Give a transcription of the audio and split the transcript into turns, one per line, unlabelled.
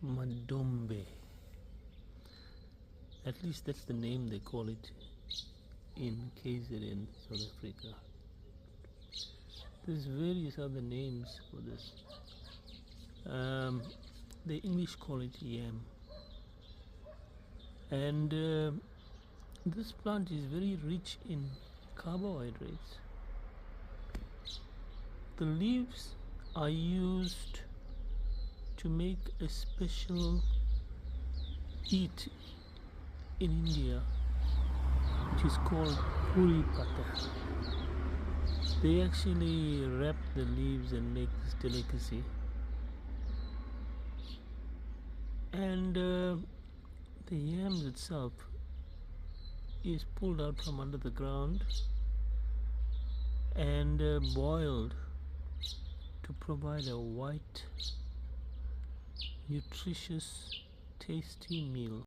Madumbe. At least that's the name they call it in KZN, South Africa. There's various other names for this. The English call it yam. And this plant is very rich in carbohydrates. The leaves are used to make a special heat in India, which is called puri pata. They actually wrap the leaves and make this delicacy. And the yams itself is pulled out from under the ground and boiled to provide a white, nutritious, tasty meal.